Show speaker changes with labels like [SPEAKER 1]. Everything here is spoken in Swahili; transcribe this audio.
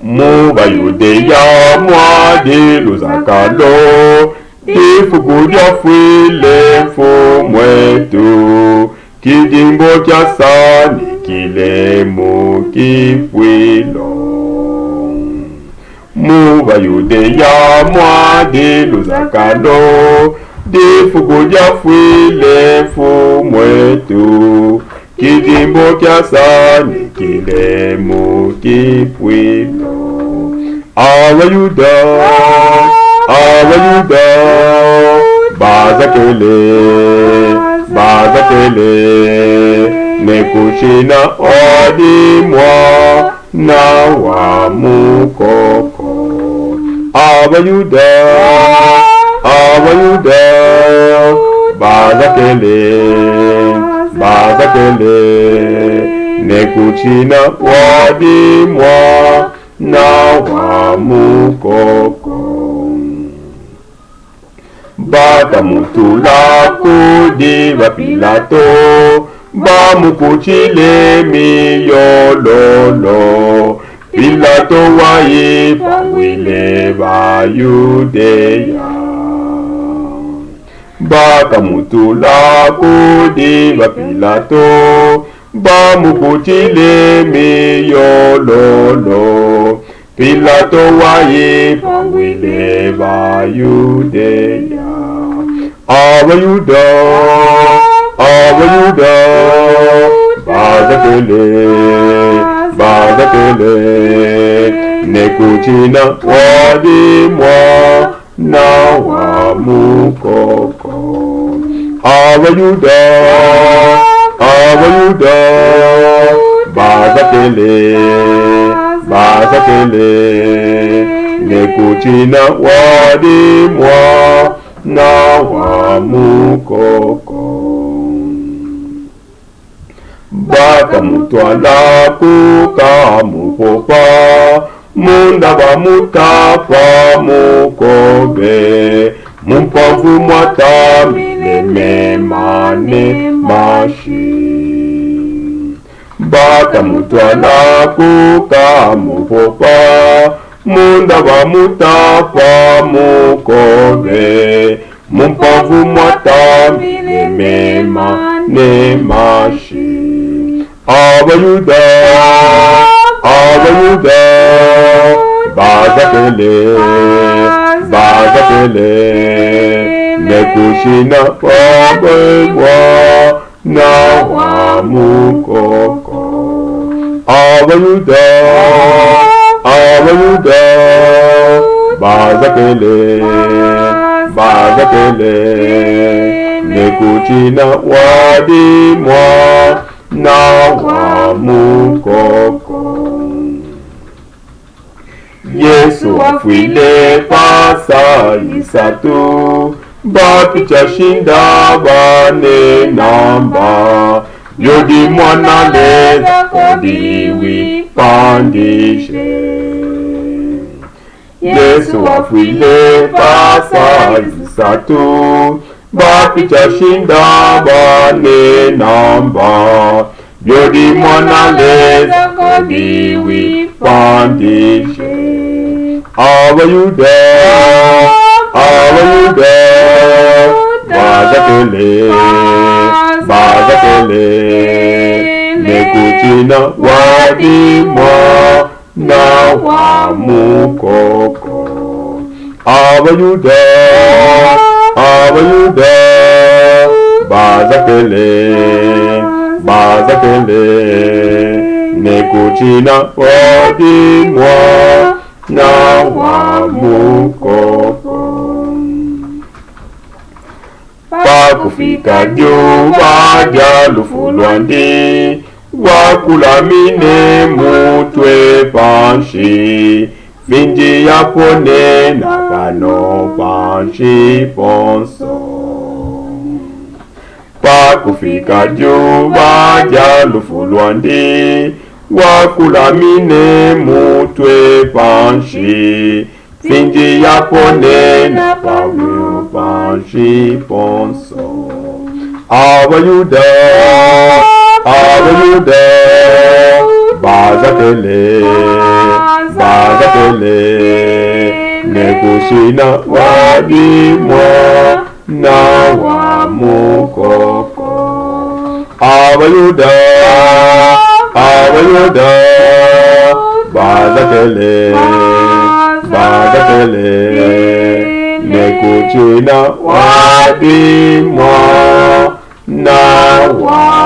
[SPEAKER 1] Mubayudeya mwadi luzakalo Ifukuja fwile mwetu Kidimbo kya sani kilemu kifwilo Mubayudeya mwadi luzakalo Ifukuja fwile mwetu Kidimbo kya sani kilemu kifwilo Abayuda Bazakele Nekushina odimwa na wa mukoko Abayuda Bazakele Nekushina odimwa na wa mukoko Batamutula kudi wa Pilato Bamukuchile miyololo Pilato wa ipawile wa Yudeya Batamutula kudi wa Pilato Bamukuchile miyololo Pilato wa ipawile wa Yudeya Abayuda Bazakele Nekuchina wadimwa na wa mukoko Abayuda Bazakele Nekuchina wadimwa na wa mukoko Bakamutwala kukamupopa Munda bamutapa mukobe Mumpavu mwata mileme mane mashi Bakamutwala kukamupopa Munda bamutapa mukobe Mumpavu mwata mileme mane mashi Abayuda Bazakele Nekushina wabegwa na wa mukoko Abayuda Bazakele Nekuchina wadimwa na wa mukoko Yesu afwile pasa isatu Bapicha shinda bane namba Yodi mwana leza kodiwi pandishe Yesu afwile pasa isatu Bapicha shinda bane namba Yodi mwana leza kodiwi pandishe Abayuda Bazakele Nekuchina wadimwa na wa mukoko Abayuda Bazakele Nekuchina wadimwa na wa mukoko Pakufika juba jalufu lwandi Wakulamine mutwe panshi Finji yapone na pano panshi ponso Pakufika juba jalufu lwandi Wakulamine mutwe panshi Finji yapone na pano panshi ponso Abayuda Bazakele bazatele nekushina wadimwa na wa mukoko. Abayuda bazatele nekushina wadimwa na wa